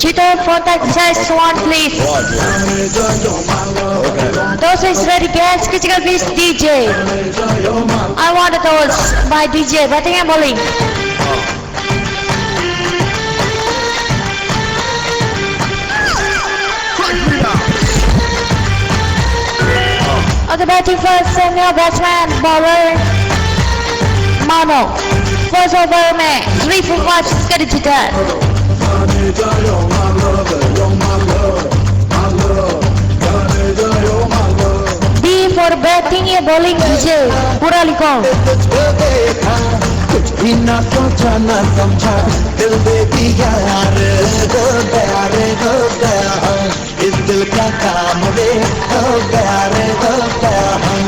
Cheeto for that size one please. Those is ready guys, critical please DJ. I want those by DJ, batting and bowling. Okay, batting first, senior batsman, bowler, Mano. First over में 3 for 5 कर जीता है. D for batting या bowling मुझे पूरा लिखो. कुछ भी ना सोचा ना समझा दिल दे दिया यार हो गया इस दिल का काम रे हो गया हम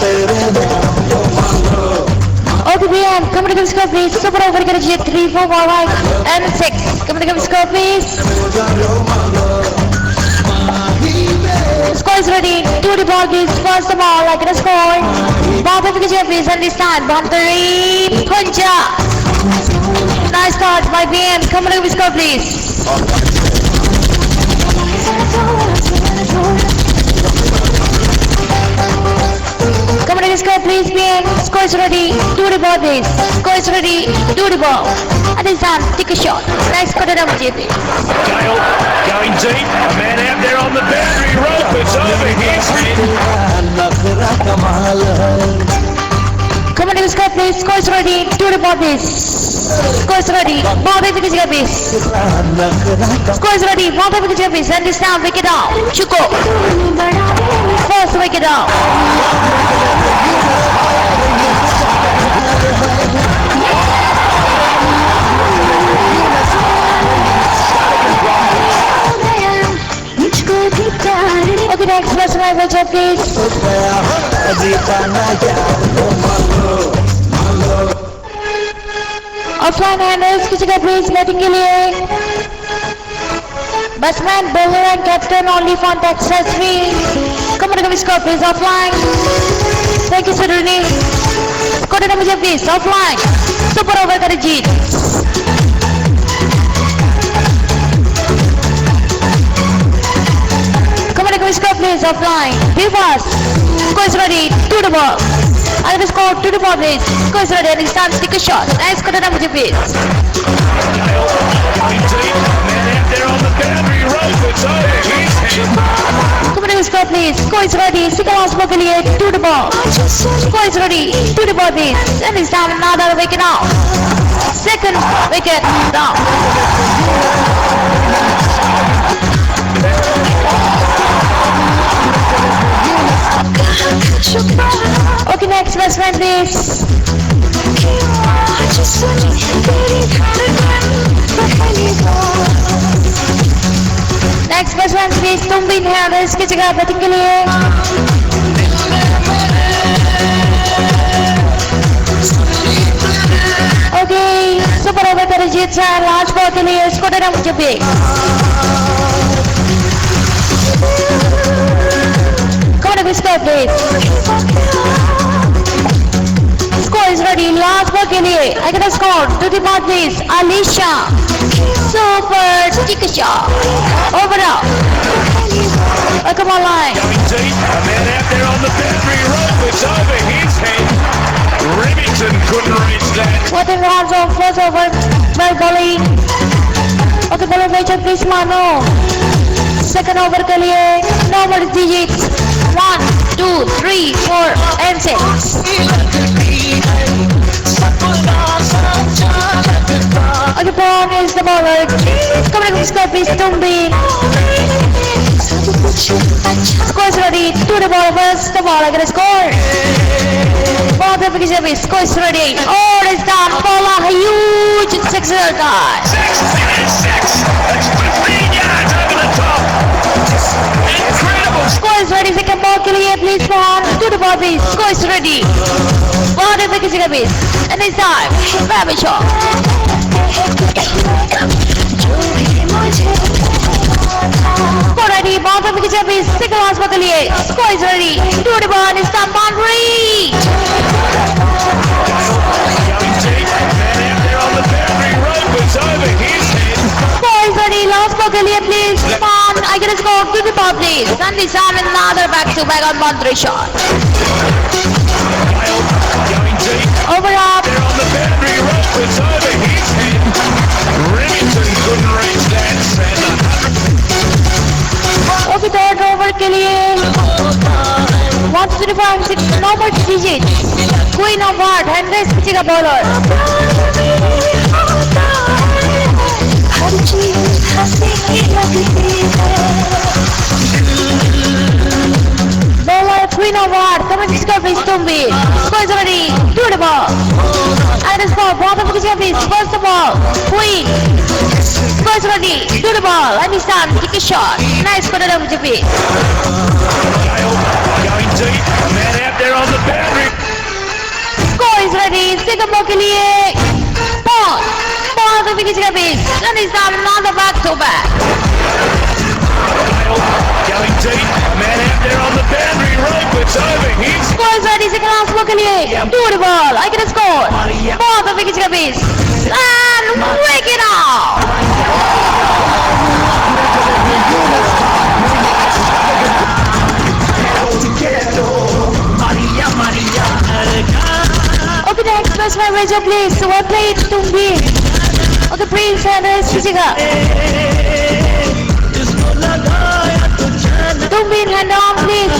तेरे नाम जो मांगो. Okay, BM, come to the score please. Super over कर जीत 3 4 5 and 6. Come to the score please. Score is ready. 2 the ball is first of all like a score. Ball over the please and this time boundary punja. Nice start by BM. Come to the score please. Come on, score please, BM. Score is ready. Do the ball, please. Score is ready. Do the ball. And it's done. Take a shot. Nice cut it up, JP. Gale going deep. A man out there on the boundary rope. It's over. Here's hit. Come on, score please. Score is ready. Do the ball, please. Score is ready. Ball back to the please. Score is ready. Ball back to the please. And this time, wicket out. Chuko. First wicket out. Okay, next person I will check please. Offline handles किसी का please batting के लिए. Batsman, bowler and captain only for Texas free. Come on, come score please offline. Thank you sir Rooney. Score देना मुझे please offline. Super over करे जीत. Come on, come score please offline. Be fast. Score is ready. To the ball. I'm gonna score to the ball please. Score is ready and it's time to take a shot. Nice score देना मुझे please. Going deep. Man out there on the boundary rope. It's over. Here's hit. Come on, score please. Score is ready. Second last ball के लिए to the ball. Score is ready. To the ball please. And it's time another wicket out. Second wicket down. Okay, next batsman please. Next batsman please. तुम भी नहीं आ रहे इसकी जगह batting के लिए. Okay, super over करे जीत सर. लास्ट बॉल के लिए इसको देना मुझे भी. Come on, score please. Score is ready. Last ball के लिए. I get a score. To the ball please. Alicia. Super. Take a shot. Over now. Come on line. Going deep. A man out there on the boundary rope. It's over. Here's hit. Remington couldn't reach that. What in the hands of first over. Well bowling. Okay, bowler major please Mano. Second over के लिए. No more digits. 1, 2, 3, 4 and 6. Okay, pawn is the bowler. Come on, score please, Tumbi. Score is ready. To the ball first. The ball, I get a score. Ball the big service. Score is ready. Oh, it's done. Ball a huge 6-0 tie. 6. That's 15 yards over the top. Incredible. Score is ready. Second ball के लिए please pawn. To the ball please. Score is ready. Ball the big service. And it's time. Rabbit shot. Score ready. Ball the big service. Second last ball के लिए. Score is ready. To the ball. It's time. Boundary. Going deep. Man out there on the boundary rope. It's over. Here's hit. last ball के लिए please. Come on, I can score 2 the ball please. And this time another back-to-back on 1-3 shot. Going deep. Over up. They're on the boundary rope. It's over his head. Remington couldn't reach that center. Okay, third over के लिए 1 2 3 4 6 no more digits. Queen of heart, Hendricks पीछे का bowler. Bowler Queen of heart, come and score please Tumbi. Score is ready, do the ball. And the score, both of the please. First of all, Queen. Score is ready, do the ball. And this time, kick a shot. Nice for the WGP. Going deep. Man out there on the boundary. Score is ready, second ball के लिए. Ball. Ball to kick a base. And this time, another back-to-back. Going deep. Man out there on the boundary rope. It's over his Score is ready, second last ball के लिए. Do the ball, I can score. Ball to kick a base. And wake it up. Okay, next batsman, Rachel, please. So well played, Tumbi. Okay, Prince Hendricks, पीछे का. Tumbi, hand on, please.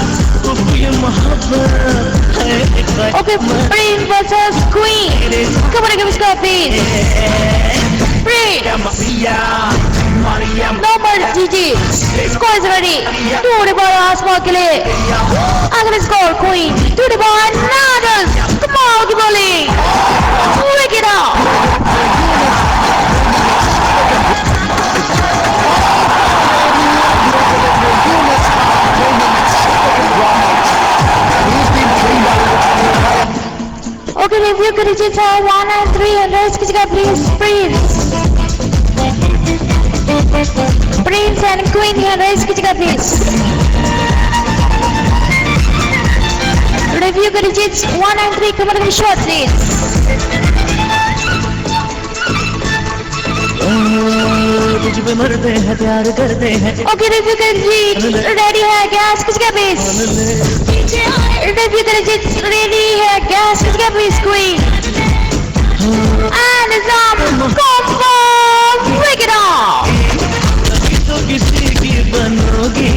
Okay, Prince versus Queen. Come on, give me score, please. Prince. No more GG. Score is ready. Do the ball, last ball के लिए. I'm gonna score, Queen. Do the ball, another. Come on, keep bowling. Wake it up. Okay, review के digits are 1 and 3 and rest किसी का please, Prince. Prince and Queen and rest किसी का please. Review के digits 1 and 3 come on, give me shot please. तुझ पे मरते हैं प्यार करते हैं Okay, review के digits ready है gas किसी का please. Review के digits ready है gas किसी का please, Queen. And it's up, combo, break it off. तो किसी की बनोगी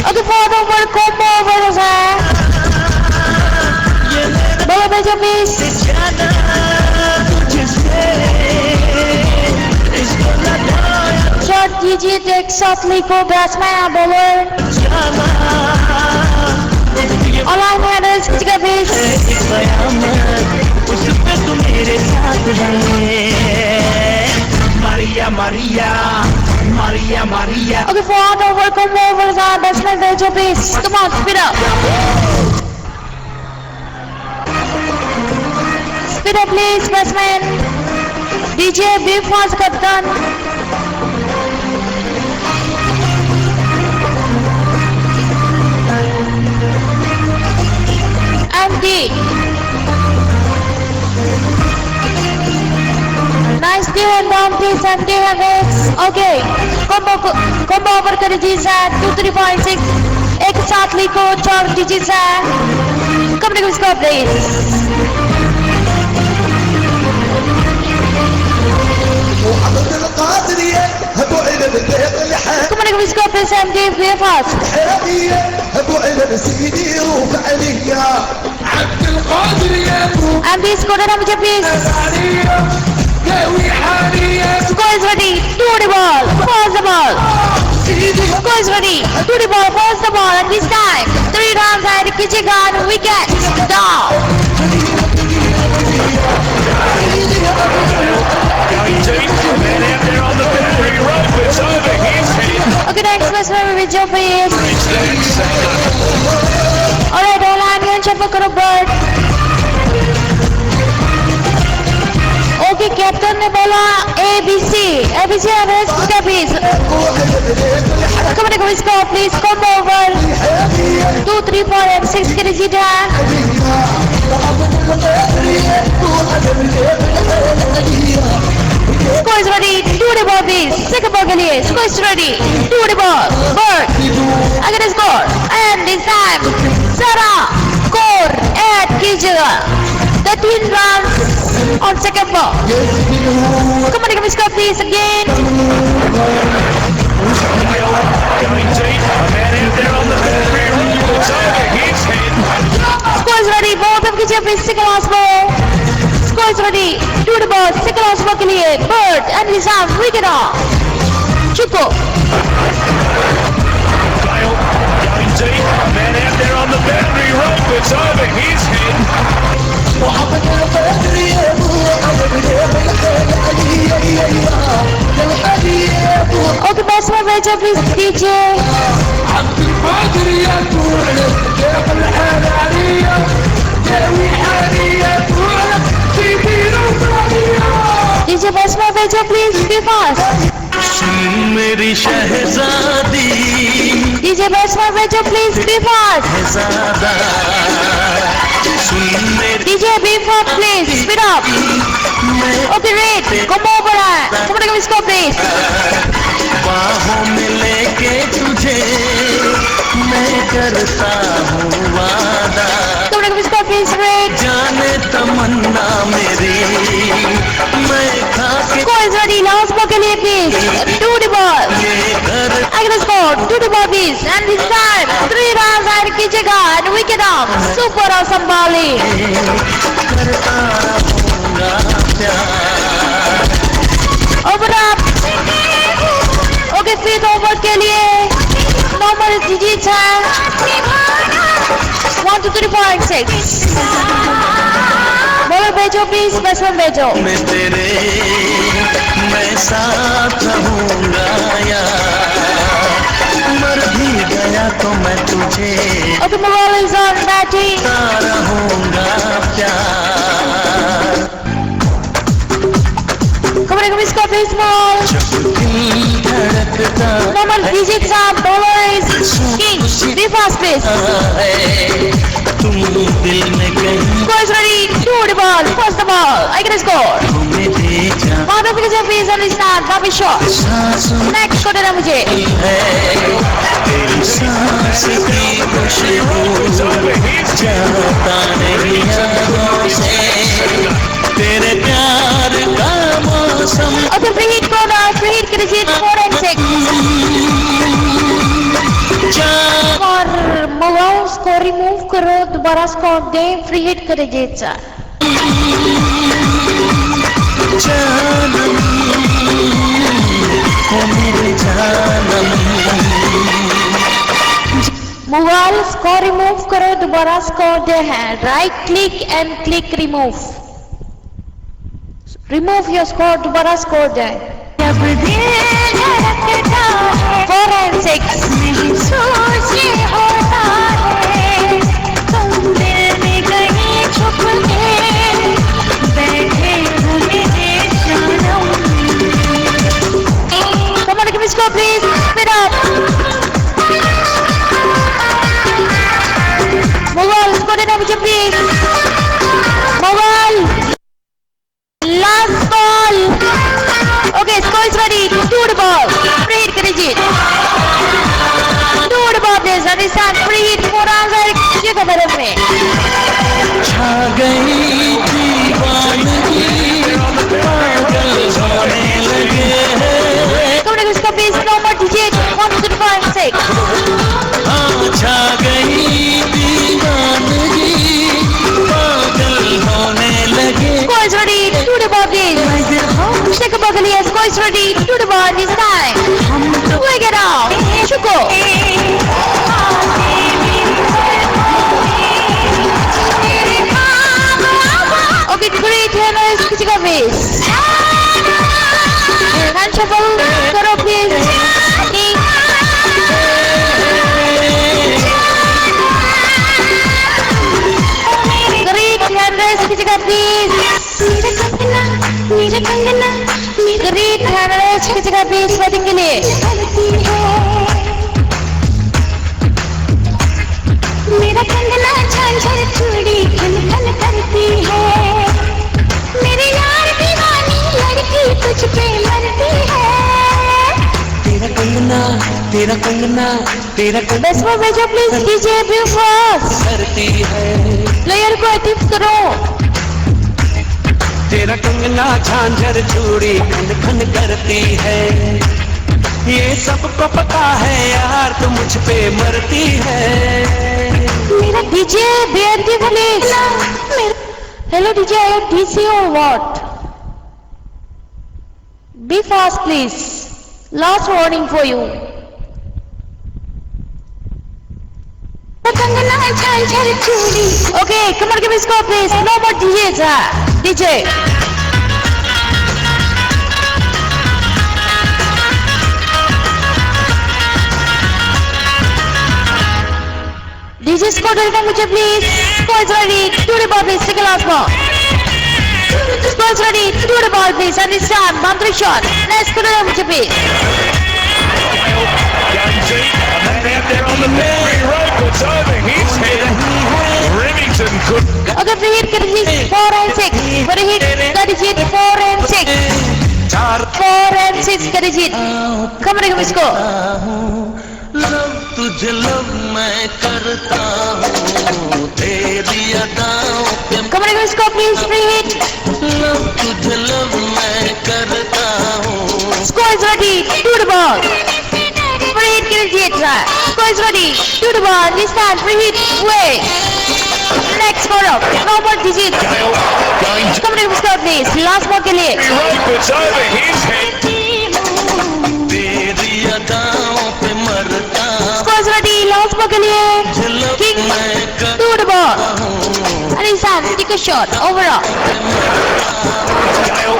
Okay, fourth over, combo over है. Bowler भेजो please. Shot GG takes softly for batsman and bowler. Online headers किसी का please. उस पे तू मेरे साथ है Maria Maria Maria Maria Okay, fourth over, combo over है. Batsman भेजो please. Come on, speed up. Speed up please, batsman. DJ, be fast, captain. Empty. Nice hand down please, empty hands. Okay, combo over के digits है 23.6. एक साथ लिखो 4 digits है. Come on, score please. وحضرت القادرية هبو إلى البيت الحياة Come on, score please, empty, be fast. هبو إلى سيدي وفعلية عبد القادرية Empty, score it मुझे please. قوي حالية Score is ready, do the ball, pass the ball. Score is ready, do the ball, pass the ball, and this time 3 runs and kichika and wicket down. Going deep. Man out there on the boundary rope. It's over his head. Okay, next batsman will be Joe please. Reach that center. Alright, all onion chopper करो bird. Okay, captain ने बोला ABC arrest उसका please. Come on, score please, come over. 2, 3, 4 and 6 के digit है. के लिए squash ready to the ball bird again score and this time सारा score add कीजिएगा 13 runs on second ball. Come on, score please again. Going deep, a man out there on the boundary rope. It's over his head. Score is ready. Ball पे कीजिए please second last ball. Score is ready. To the ball. Second last ball के लिए Bird and his arm wicket off. Chuko. Gale going deep, a man out there on the boundary rope. It's over his head. Okay, batsman Vejo please DJ. DJ batsman Vejo please be fast. मेरी शहजादी DJ batsman Vejo please be fast. DJ be fast please speed up. Okay wait come over come on give me score please. बाहों में लेके तुझे मैं करता हूँ वादा come on give me score please wait. जाने तमन्ना मेरी मैं खाके Score is ready last ball के लिए please to the ball. I can score to the ball please and this time 3 runs add कीजिएगा and wicket off. Super awesome bowling. करता रहूँगा प्यार Over up. Okay fifth over के लिए normal जीत है 123.6. Bowler भेजो प्लीज बैट्समैन भेजो. मैं तेरे मैं साथ रहूँगा यार मर भी गया तो मैं तुझे Okay Mawal is on batting. रहूँगा प्यार Come on, come score please Mawal. जब दिल धड़कता Normal digits are bowler is king. Be fast please. है तुम दिल में कहीं Score is ready. To the ball. First the ball. I can score. तुम्हें देखा Ball पे कीजिए please and it's not. That is shot. सांसों Next को देना मुझे. है तेरी सांस की खुशबू जाता नहीं यादों से तेरे प्यार का मौसम Okay free hit corner. Free hit कीजिए 4 and 6. और Mawal score remove करो दोबारा score दे free hit करे जेचा. जानम ओ मेरे जानम Mawal score remove करो दोबारा score दे है. Right click and click remove. Remove your score दोबारा score they. 4 and 6. Come on, give me score please. Speed up. Mawal, score देना मुझे please. Mawal. Last ball. Okay, score is ready. To the ball. Free hit कीजिए. To the ball please. Understand? Free hit 4 runs है. ये कदर में. छा गई दीवानगी पागल होने लगे Come on, score please. No more digit. 125.6. छा गई दीवानगी पागल होने लगे Score is ready. To the ball please. Second ball के लिए score is ready. To the ball this time. Wicket it off. Chuko. Okay, great handles कीजिएगा base. Hand shuffle करो please. Great handles कीजिएगा please. Great handles कीजिएगा base batting के लिए. मेरा कंगना झांझर चूड़ी खन खन करती है मेरे यार दीवानी लड़की तुझ पे मरती है तेरा Kangana Best for major please DJ be fast. करती है, Player को टिप्स करो. तेरा कंगना झांझर चूड़ी खन खन करती है, ये सबको पता है यार तू मुझ पे मरती है. DJ beautifully. Hello DJ, are you DC or what? Be fast please. Last warning for you. Kangana झांझर चूड़ी. Okay, come on, give me score please. No more DJ, sir. DJ. DJ score delta मुझे please. Score is ready. To the ball please. Take a last ball. Score is ready. To the ball please. And this time, boundary shot. Next score delta मुझे please. Going deep, and then out there on the boundary rope, it's over his head. Remington could. Okay, free hit कर दीजिए 4 and 6. Free hit कर दीजिए 4 and 6. 4 and 6 कर दीजिए. Come on, give me score. Love तुझे love मैं करता हूँ, तेरी अदाओं पे Come on, give me score please. Free hit. Love तुझे लव मैं करता हूँ. Score is ready. To the ball. Free hit कर दीजिए try. Score is ready. To the ball. This time free hit. Wait. Next score up. No more digits. Gale going to Come on, give me score please. Last ball के लिए. the rope, it's over his head. तेरी अदाओं पे मरता Score is ready. Last ball के लिए. Love Kick मैं to the ball. And this time take a shot. Overall. Gale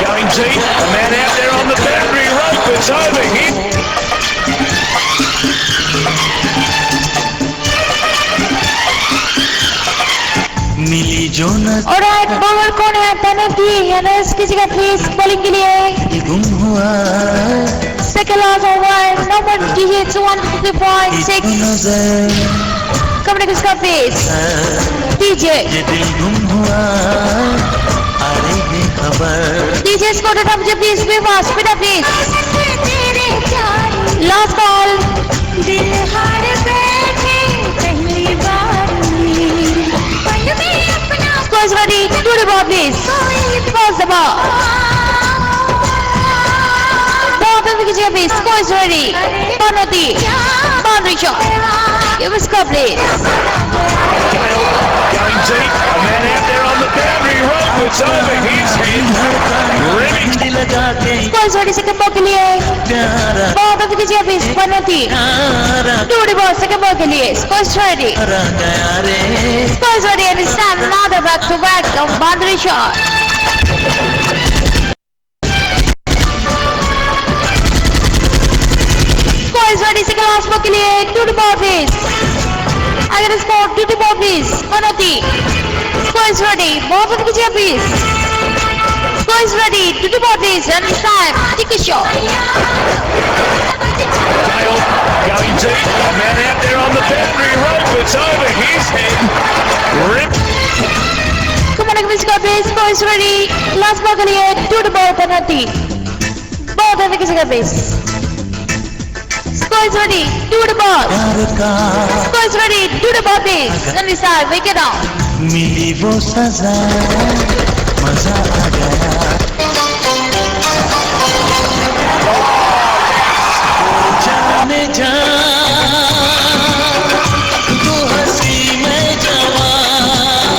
going deep, a man out there on the boundary rope, it's over him. मिली जो नजर Alright, bowler कौन है? Penalty. यानेस किसी का please bowling के लिए. गुम हुआ, Second last over. Number digits 150.6. नजर Come on, score please. DJ. ये दिल गुम हुआ, अरे बेखबर. DJ score data मुझे please. Be fast. Speed up please. तेरे प्यार Last ball. दिल हार बैठे पहली बार में, पल में अपना Score is ready. To the ball please. Pass the ball. Ball पे विकेट जगह please. Score is ready. Penalty. Boundary shot. Give me score please. Gale going deep, a man out there on the boundary rope, it's over his head. Remington लगा के Score is ready. Second ball के लिए. प्यारा Ball पे wicket जगह please. Penalty. प्यारा To the ball. Second ball के लिए. Score is ready. गया रे. Score is ready and it's time another back to back of boundary shot. Score is ready. Second last ball के लिए. To the ball please. Agar score to the ball please. Penalty. Score is ready. Ball पे wicket जगह please. Score is ready. To the ball please and it's time. Take a shot. Gale going deep, a man out there on the boundary rope, it's over his head. Rip. Come on, give me score please. Score is ready. Last ball के लिए. To the ball penalty. Ball पे wicket जगह please. Score is ready. To the ball. प्यार का Score is ready. To the ball please. And this time, make it out. मिली वो सजा, मजा आ गया. जाने जा तू हंसी मैं जवान.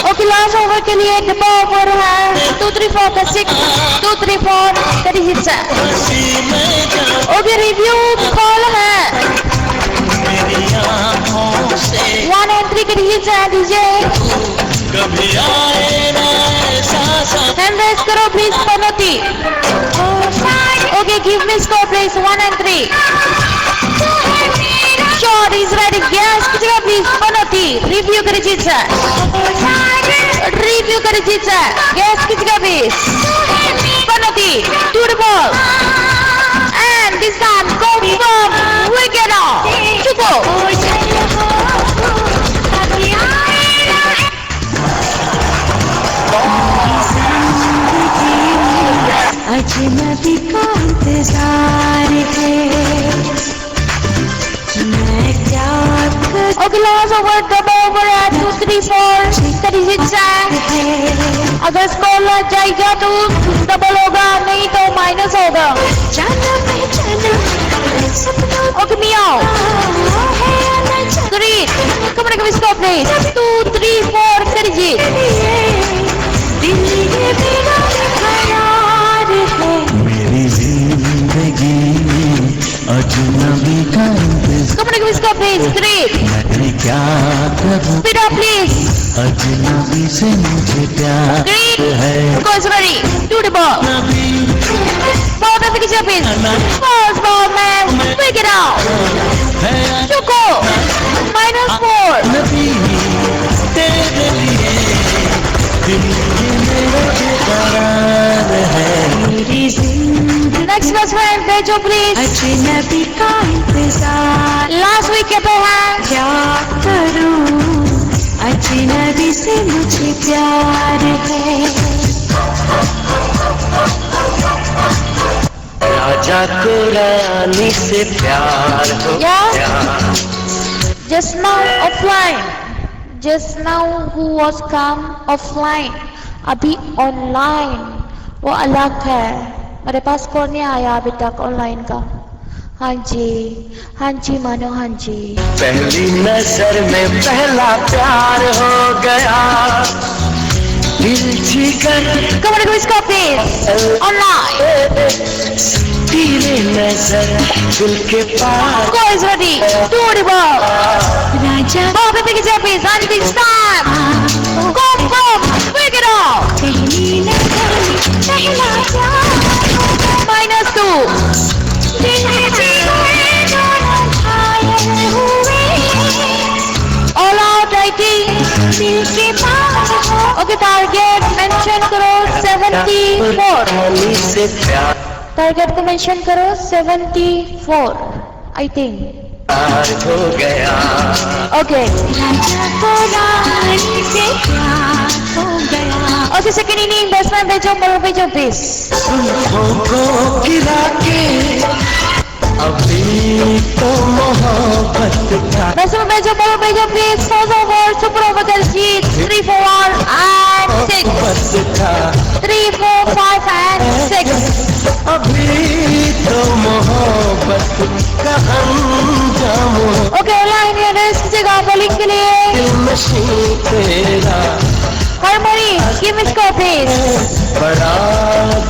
Okay, last over के लिए the ball for है 2 3 4 का 6 2 3 4 करी hit है. हंसी मैं जवान. Okay, review call है मेरी आँखों से 1 and 3 करी hit है DJ. कभी आए ना एहसास. Hand raise करो please penalty. Okay, give me score please 1 and 3. Shot is ready. Gas की जगह please penalty. Review करी hit है. Review करी hit है. Gas की जगह please. Penalty. To the ball. And this time go from wicket off. Chuko. अजनबी का इंतजार है मैं क्या Okay, last over, double over at 2, 3, 4, 36 है। अगर स्कोर लग जाएगा तो डबल होगा, नहीं तो माइनस होगा। जाना पहचाना सपनों Okay, meow. है आना 3, come on, give me stop please. 2, 3, 4, 36. दिल ये मेरा करार है मेरी जिंदगी अजनबी का इंतजार Come on, give me stop please. 3, मैं क्या करूं speed up please. अजनबी से मुझे प्यार Green, है go is ready. Do the ball. Ball doesn't get your please. First ball man, pick it out. Chuko, -4. नबी तेरे लिए दिल ये मेरा बेकरार है मेरी जिंदगी Next best friend, भेजो please. अजनबी का इंतजार Last week के पे हैं. क्या करूं अजनबी से मुझे प्यार है राजा को रानी से प्यार हो Yeah. Just now offline. Just now who was come offline. अभी online. वो अलग है. मेरे पास कौन नहीं आया अभी तक ऑनलाइन का. हाँ जी मानो हाँ जी. पहली नजर में पहला प्यार हो गया दिल जिगर Come on, give me please. Online. तेरे नजर दिल के पार Go is ready. Do the ball. Raja Ball पे pick it up please. And it's time. Go. Pick it up. पहली नजर में पहला प्यार -2. दिल जिगर दोनों घायल हुए All out 80. दिल के पास हो Okay, target mention करो 74. रानी से प्यार Target को mention करो 74. I think. हो गया Okay. राजा को रानी से प्यार हो गया Okay, second inning batsman भेजो please. को गिरा के अभी तो मोहब्बत का Batsman भेजो please. First over, super over Daljeet. 3 for 1 and 6. बस था 3, 4, 5 and 6. अभी तो मोहब्बत का अंजाम Okay, line here is जगह bowling के लिए. दिल नशीं तेरा Harmony, give me score please. बड़ा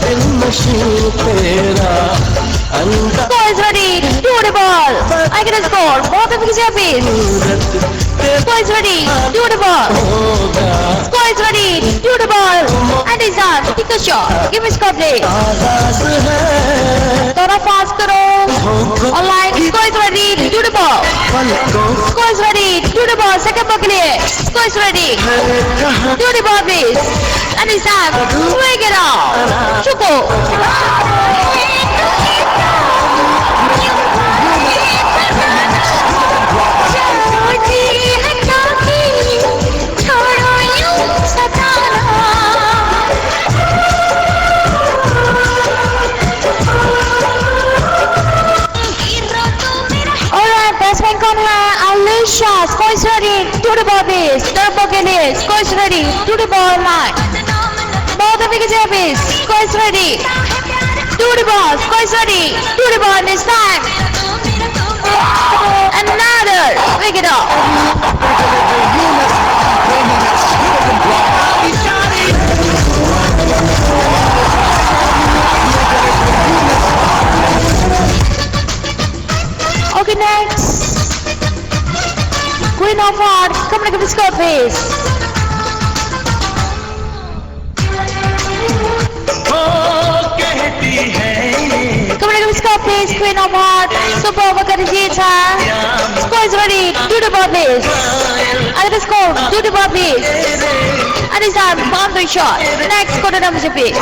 दिल नशीं तेरा अंदाज Score is ready. Do the ball. I get a score. Both of you please. Score is ready. Do the ball. होगा Score is ready. Do the ball. And it's done. Take a shot. Give me score please. आगाज है थोड़ा fast करो. Online. Score is ready. Do the ball. पलकों Score is ready. Do the ball. Second ball के लिए. Score is ready. कहाँ Do the ball please. And it's done. Break it out. Chuko. जी हटा के छोड़ो यूं सताना Alright, batsman कौन है? Alicia. Score is ready. Do the ball please. Third ball के लिए. Score is ready. Do the ball line. Both of you please. Score is ready. Do the ball. Score is ready. Do the ball this time. Another. Pick it up. Okay, next. Queen of Hearts. Come on, give me score please. कहती है Come on, give me score please. Queen of Hearts. Super over Karajit है. Score is ready. Do the ball please. I get a score. Do the ball please. And it's done. Boundary shot. Next, go to number please.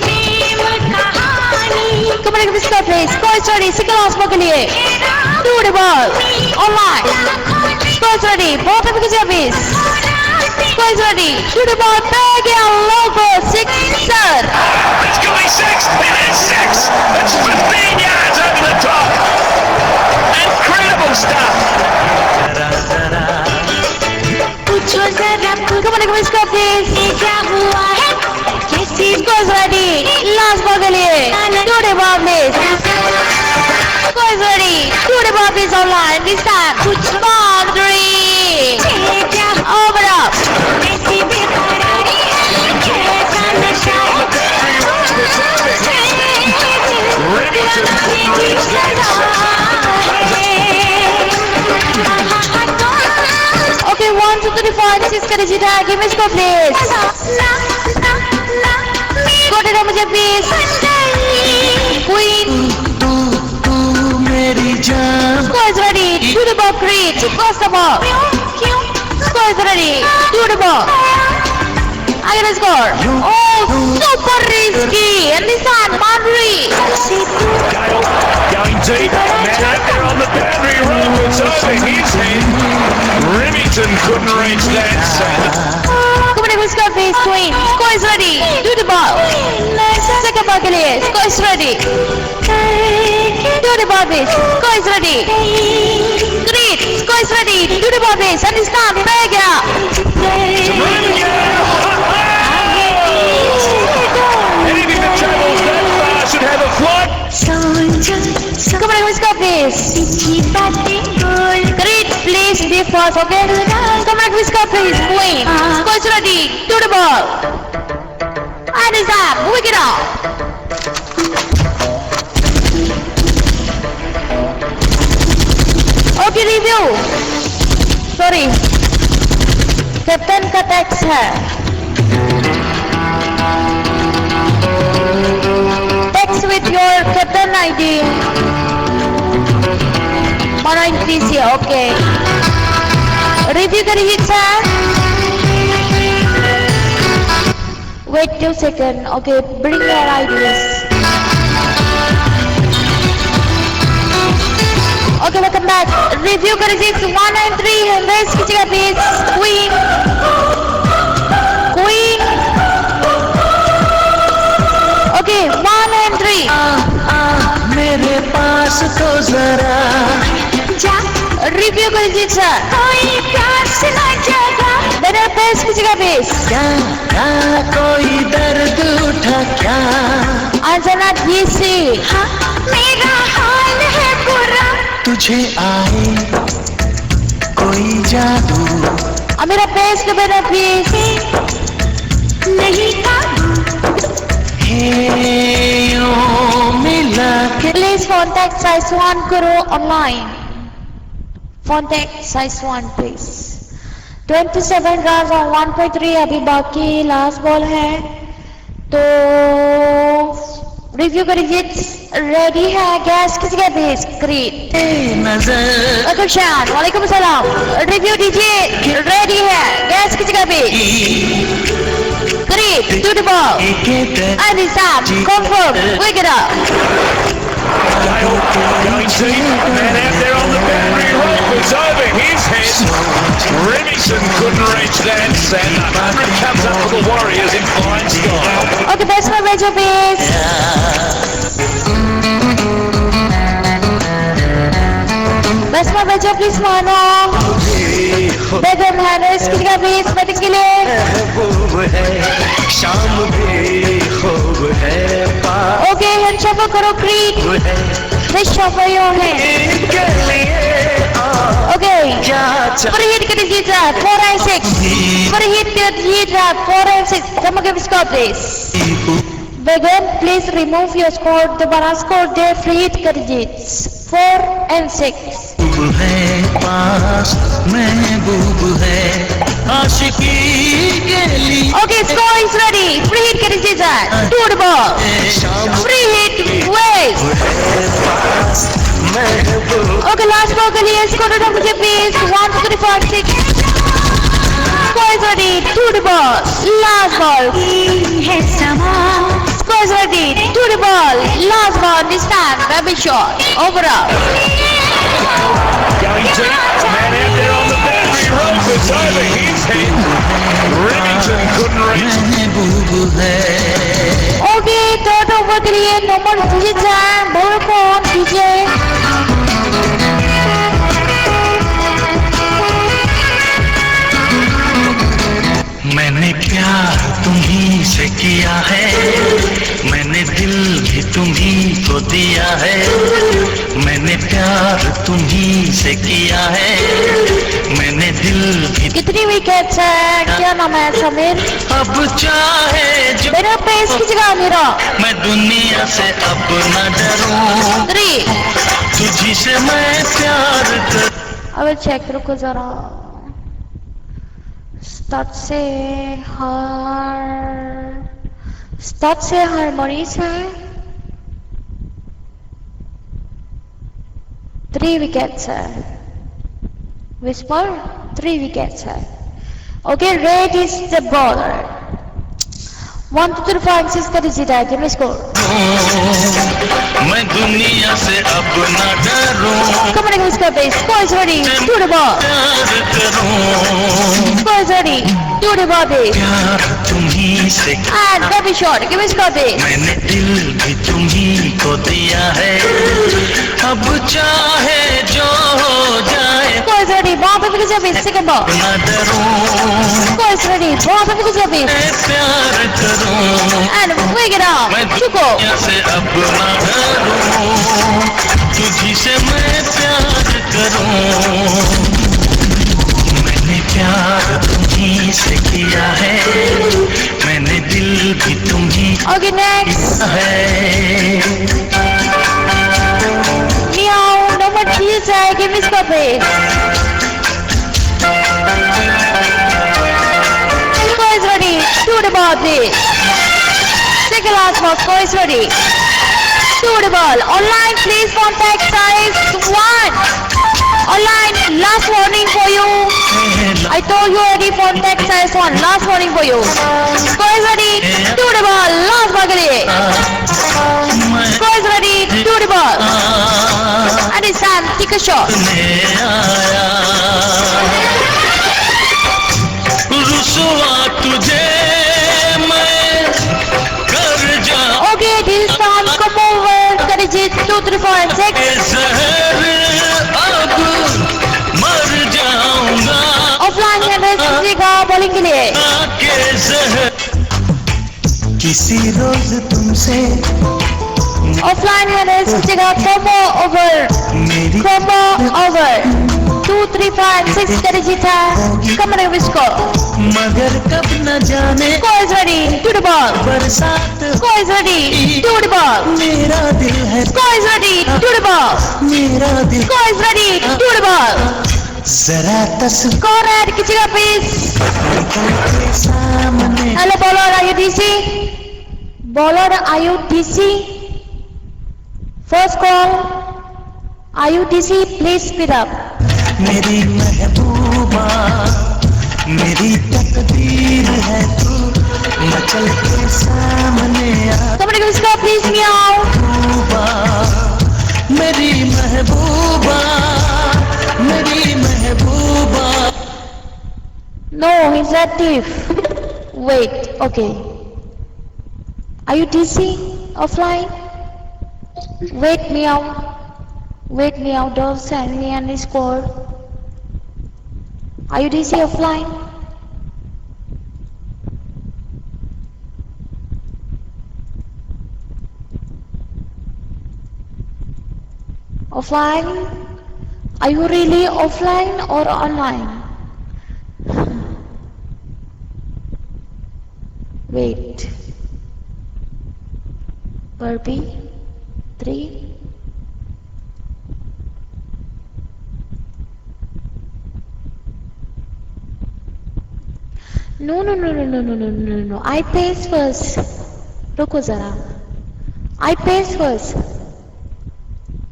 प्रेम कहानी Come on, give me score please. Score is ready. Single last ball के लिए. Do the ball. Online. Score is ready. Both of you please. Score is ready. To the ball. Pega logo. Sixer. It's going six. It is six. It's 15 yards over the top. Incredible stuff. पूछो जरा Come on, give score please. ये क्या हुआ है कैसी Score is ready. Last ball के लिए. To the ball please. Score is ready. To the ball please online. This time. Boundary. ये क्या Over up. कैसी बेकरारी कैसा नशा Okay, 1, 2, 3, 4, 6 का digit है. Give me score please. Score दे दो मुझे please. Queen. मेरी जान Score is ready. To the ball, Creed. Cross the ball. Score is ready. To the ball. I get a score. Oh, super risky. And this time, boundary. Gale going deep. A man out there on the boundary rope. It's over his head. Remington couldn't reach that. Come on, give score please. Queen. Score is ready. To the ball. Second ball के लिए. Score is ready. To the ball please. Score is ready. Creed. Score is ready. To the ball please. And this time, Pega. Anything that travels that far should have a flight. Come on, give score please. Creed, please be fast, okay? Come on, give score please. Queen. Score is ready. To the ball. And it's up. Wick it up. Okay, review. Sorry. Captain का text है. Text with your captain ID. 1930, okay. Review करिए sir. Wait 2 seconds. Okay, bring your IDs. Okay, welcome back. Review करिए 193 100 कीजिएगा please. Queen. Queen. Okay, 193. मेरे पास तो जरा Review करिए sir. कोई प्यास न जगा मेरा पेश कीजिएगा please. क्या क्या कोई दर्द उठा क्या अंजना DC. हाँ मेरा हाल है बुरा तुझे आए कोई जादू मेरा पेश के मेरा please. नहीं काबू है यूं मिला के Please contact size 1 करो online. Contact size 1 please. 27 runs on 1.3 अभी बाकी लास्ट बॉल है तो रिव्यू करिए. रेडी है गैस किसी का भेज. ग्रेट. नजर शान वालेकुम सलाम. रिव्यू दीजिए. रेडी है गैस किसी का भेज. Great. To the ball and it's up. Confirm. Wick it up. Gale going deep. A man out there on the boundary rope. It's over his head. Remington couldn't reach that. And 100 comes up for the Warriors in fine style. Okay batsman भेजो please. Batsman भेजो please मानो. बेगम Harris किसी का please batting के लिए. महबूब है शाम भी खूब है ओके हैंड शफल करो. क्रीड है दिस शफल योर हैंड. के लिए ओके क्या पर हिट कर दीजिए सर. 4 and 6 पर हिट कर दीजिए sir. 4 and 6 come give score please. Begum please remove your score. दोबारा स्कोर दे फ्री हिट कर दीजिए. 4 and 6. महबूब है पास महबूब है आशिकी के लिए Okay, score is ready. Free hit कर दीजिए sir. To the ball. Free hit. Wait. Okay, last ball के लिए score दो मुझे please. 1, 2, 3, 4, 6. Score is ready. To the ball. Last ball. है समा Score is ready. To the ball. Last ball. This time, baby shot. Over up. Going deep. A man out there on the boundary rope. It's over his head. तुम्ही से किया है मैंने दिल भी कितनी विकेट्स है? क्या नाम है? समीर। अब चाहे जो मेरा पेस की जगह मेरा। मैं दुनिया से अब न डरूं 3। तुझी से मैं प्यार कर अब चेक रुको जरा। स्टार्ट से हारमोनीज है। 3 विकेट्स है। विस्पर 3 विकेट्स है। Okay, red is the bowler. 1 2 3 5 6 का जीता है। Give me score. मैं दुनिया से अब न डरूं Come on, give me score base. Score is ready. To the ball. प्यार करूं Score is ready. To the ball base. प्यार तुम्ही से And baby shot. Give me score base. मैंने दिल भी तुम्ही को दिया है अब चाहे जो हो जाए Score is ready. Ball baby to the base. Second ball. न डरूं Score is ready. Ball baby to the base. मैं प्यार करूं And wake it up. मैं Chuko. दुनिया से अब न डरूं तुझी से मैं प्यार करूं मैंने प्यार तुम्ही से किया है मैंने दिल भी तुम्ही Okay, next. है Meow. Number 3 है. Give me score base. Score is ready. To the ball base. Second last ball. Score is ready. To the ball. Online, please contact size 1. Online, last warning for you. I told you already, contact size 1. Last warning for you. Score is ready. To the ball. Last ball के लिए. Score is ready. To the ball. And it's time. Take a shot. रुसवा तुझे मैं कर जाऊं Okay, this time come over. Karijit 2 3 4 and 6. जहर अब मर जाऊंगा Offline है रेस्ट कीजिएगा बॉलिंग के लिए. के जहर किसी रोज तुमसे Offline है रेस्ट कीजिएगा. Combo over. मेरी Combo over. 2 3 5 6 Karijit है. Come on, give me score. मगर कब न जाने Score is ready. To the ball. बरसात Score is ready. To the ball. मेरा दिल है Score is ready. To the ball. मेरा दिल Score is ready. To the ball. जरा तस्वीर Score add कीजिएगा please. के सामने Hello bowler, are you DC? Bowler, are you DC? First call. Are you DC? Please speed up. मेरी महबूबा मेरी तकदीर है तू मचल के सामने आ Somebody give me score please, meow. महबूबा मेरी महबूबा मेरी महबूबा No, he's active. Wait, okay. Are you DC? Offline? Wait, meow. Wait, meow. Don't send me any score. Are you DC offline? Offline? Are you really offline or online? Wait. Burpee. 3. No. I pace first. रुको जरा. I pace first.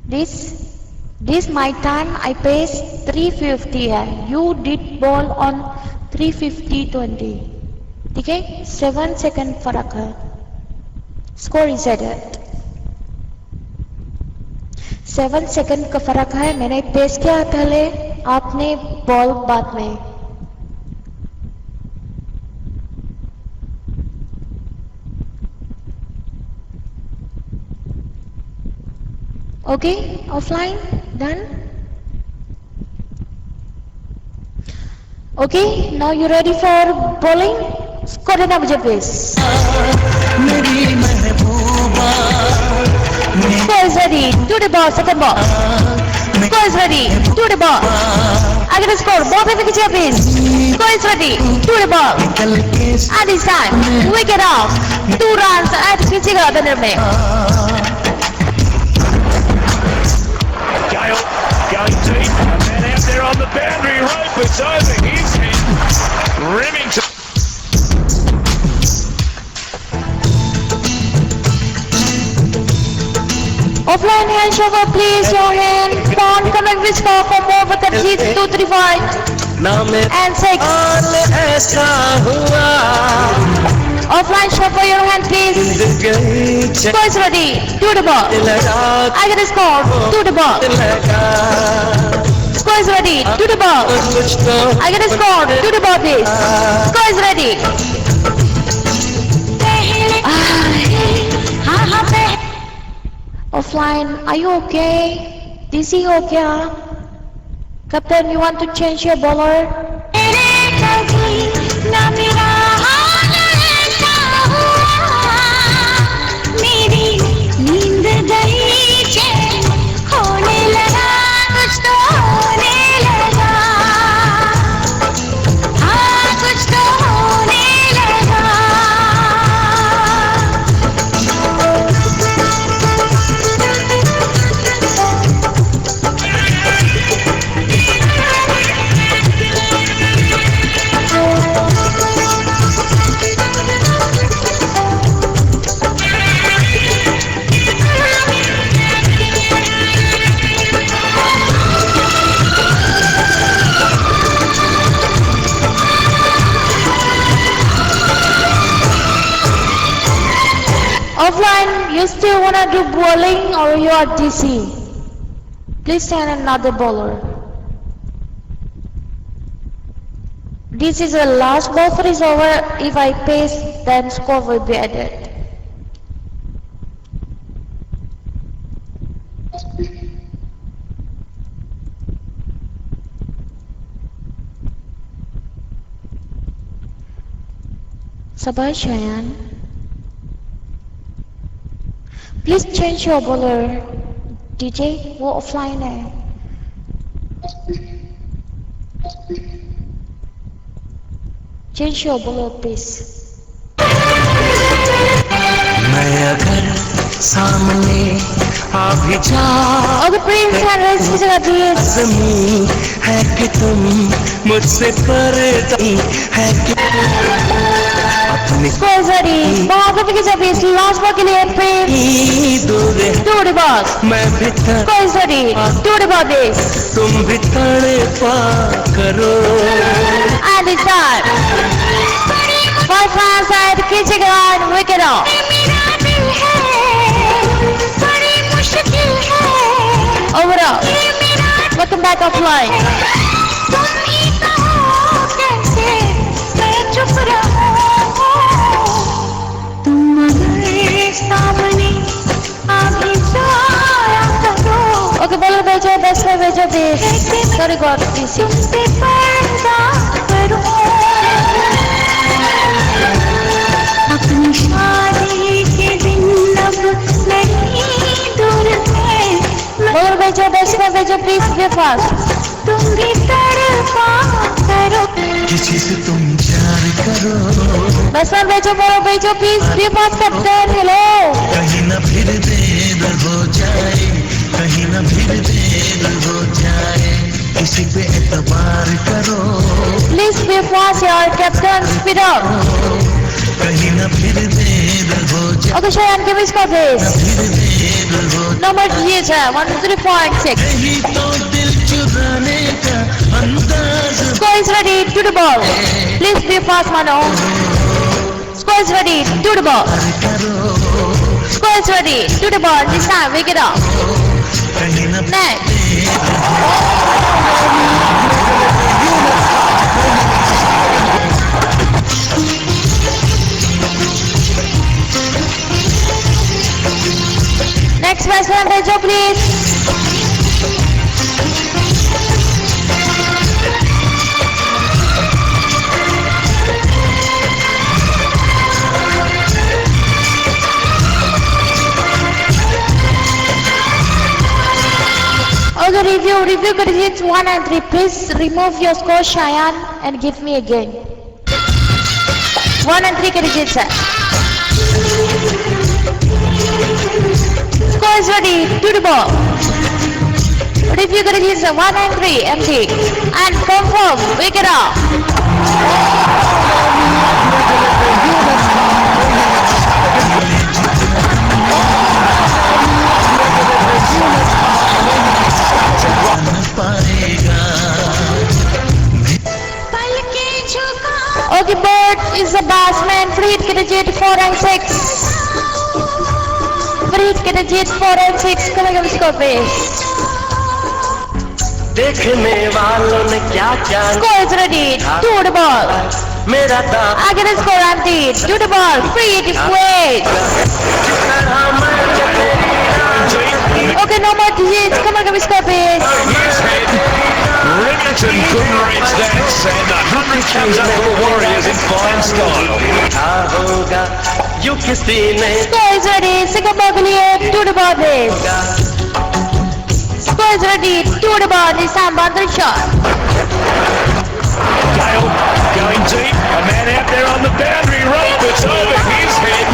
This my time. I pace 350 है. You did ball on 350-20. ठीक है? 7 second फर्क है. Score is added. 7 second का फर्क है. मैंने पेस किया पहले, आपने बॉल बाद में. Okay, offline, done. Okay, now you ready for bowling? Score देना मुझे please. मेरी महबूबा Score is ready. To the ball, second ball. Score is ready. To the ball. Again the score. Ball पे खींचेगा please. Score is ready. To the ball. And this time, wicket off. 2 runs and खींचेगा banner में. Gale going deep, and then out there on the boundary rope, it's over his head. Remington. Offline hand shovel please. Your hand. Pawn connect with score for more with the lead 2-3-5 and 6. ऐसा हुआ Offline shuffle your hand please. Score is ready. To the ball. I get a score. To the ball. Score is ready. To the ball. I get a score. To the ball please. Score is ready. Offline, are you okay? Dizzy हो क्या? Captain, you want to change your bowler? Offline, you still wanna do bowling or you are DC? Please send another bowler. This is the last ball for is over. If I pace, then score will be added. Sabar Shayan. Please change your bowler. DJ, वो offline है. Change your bowler, please. मैं अगर सामने आ भी जाऊं Okay, Prince and Rez की जगह please. ज़मीं है कि तुम मुझसे पर्दा है कि अपनी Score is ready. Ball पे की जगह please. Last ball के लिए Prince. दूर To the ball. मैं भी Score is ready. To the ball, please. तुम भी तड़पा करो And it's done. 5 runs and खींचेगा and wicket off. Overall. Welcome back offline. Okay, bowler भेजो, batsman भेजो please. Sorry, God, please. अपनी शादी के दिन अब नहीं दूर है Bowler भेजो, batsman भेजो please. Be fast. तुम भी तड़पा करो किसी से तुम प्यार करो Batsman भेजो, bowler भेजो please. Be fast, captain. Hello. कहीं ना फिर देर हो जाए कहीं ना फिर देर हो जाए किसी पे एतबार करो Please be fast, yaar. Captain, speed up. कहीं ना फिर देर हो जाए Okay, Shayan, give me score please. फिर देर हो Number ये है 1-3.6. यही तो दिल चुराने का अंदाज Score is ready. To the ball. Please be fast, Mano. Score is ready. To the ball. करो Score is ready. To the ball. This time, wicket off. कहीं ना Next. Next batsman, भेजो please. Okay, review to review digits 1 and 3. Please remove your score, Shayan, and give me again. 1 and 3 digits. Score is ready. To the ball. Review digits 1 and 3. Empty. And confirm. Wake it up. Okay, Bird is the batsman. Free hit digit 4 and 6. Free hit digit 4 and 6. Come on, score please. देखने वालों ने क्या क्या Score is ready. To the ball. मेरा दाम Again score empty. To the ball. Free hit is weight. Okay, no more digits. Come on, score please. His head. Remington couldn't reach that. And 100 comes up for the Warriors in fine style. क्या होगा you किसी ने Score is ready. Second ball के लिए to the ball please. Score is ready. To the ball. This time boundary shot. Gale going deep. A man out there on the boundary rope. It's over his head.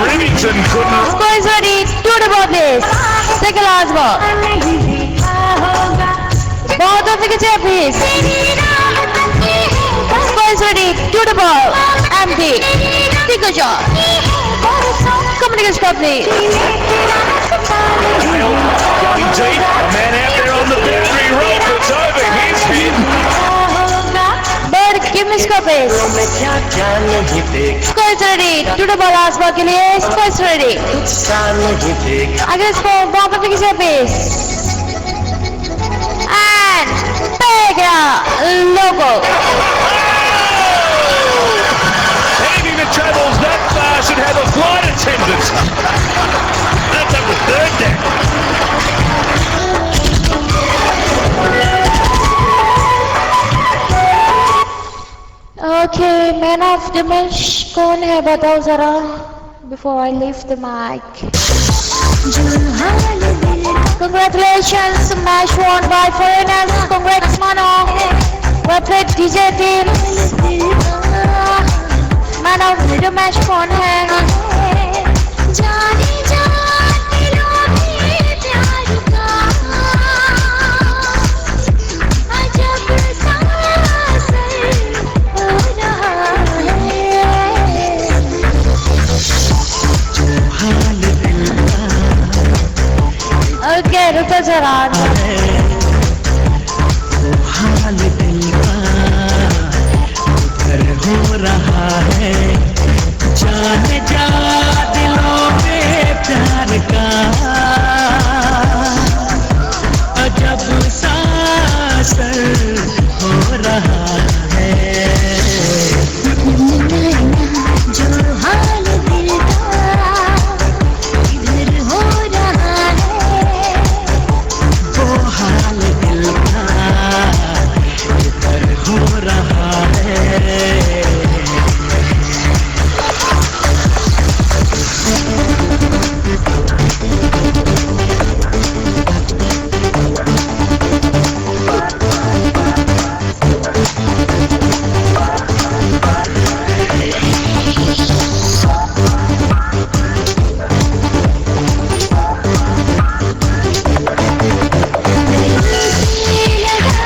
Remington couldn't. Score is ready. To the ball please. Second last ball. बहुत अच्छे किसे please. Score is ready. To the ball. Empty. Take a shot. Come on, score please. Gale going deep. A man out there on the boundary rope. It's over his head. Bird, give me score please. मैं क्या क्या नहीं देख Score is ready. To the ball last ball के लिए. Score is ready. सा नहीं देख Again score. बहुत अच्छे किसे please. And take a logo. Anything that travels that far should have a flight attendant. That's up to third down. Okay, man of the match कौन है बताओ जरा before I leave the mic. Congratulations, match won by foreigners. Congrats, Mano. Well played, DJ team. Man of the match कौन है? Okay, रुको जरा. हाल दिल का उधर हो रहा है जाने जा दिलों में प्यार का अजब सा असर हो रहा है जो हाल दिल का इधर हो रहा है वो हाल दिल का इधर हो रहा है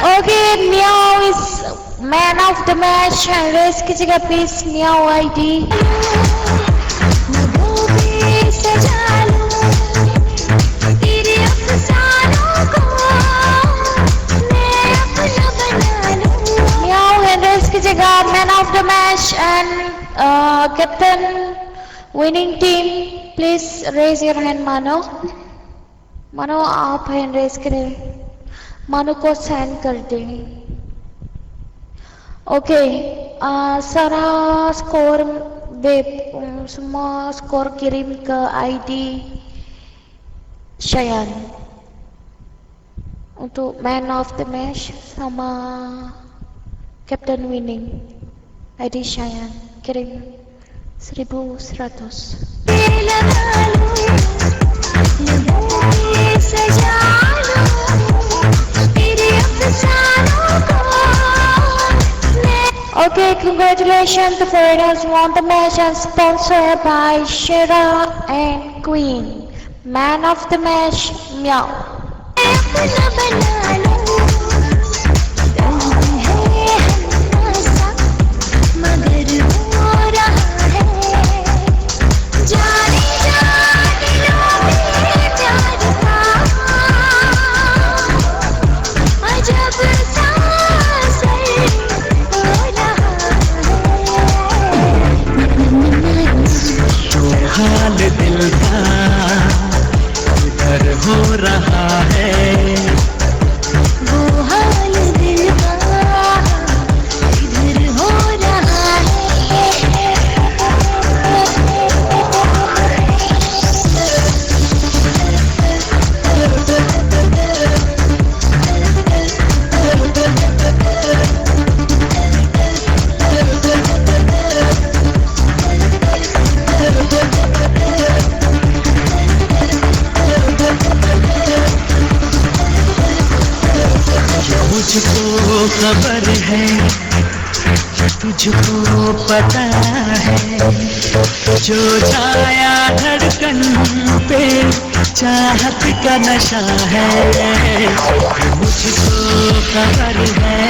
Okay, Meow is man of the match and race की जगह please Meow ID. Meow and race की जगह man of the match and captain winning team please raise your hand Mano. Mano आप hand raise करें. मानो को send कर दें. ओके सारा score they semua skor kirim ke ID Shayan untuk man of the match sama captain winning. ID Shayan kirim 1100. Congratulations to foreigners won the match and sponsored by Shira and Queen. Man of the match, Meow. अपना बना लो दिल है हल्का मगर हो रहा है जाने जाने लो मेरे प्यार का अजब सा असर हो रहा जो हाल दिल का उधर हो रहा है वो हाल दिल का इधर हो रहा मुझको खबर है तुझको पता है जो छाया धड़कन पे चाहत का नशा है मुझको खबर है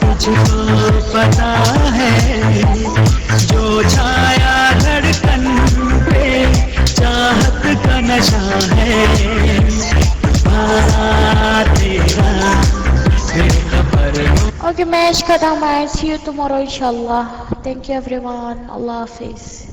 तुझको पता है जो छाया धड़कन पे चाहत का नशा है Okay, match khadam. I'll see you tomorrow, inshallah. Thank you, everyone. Allah Hafiz.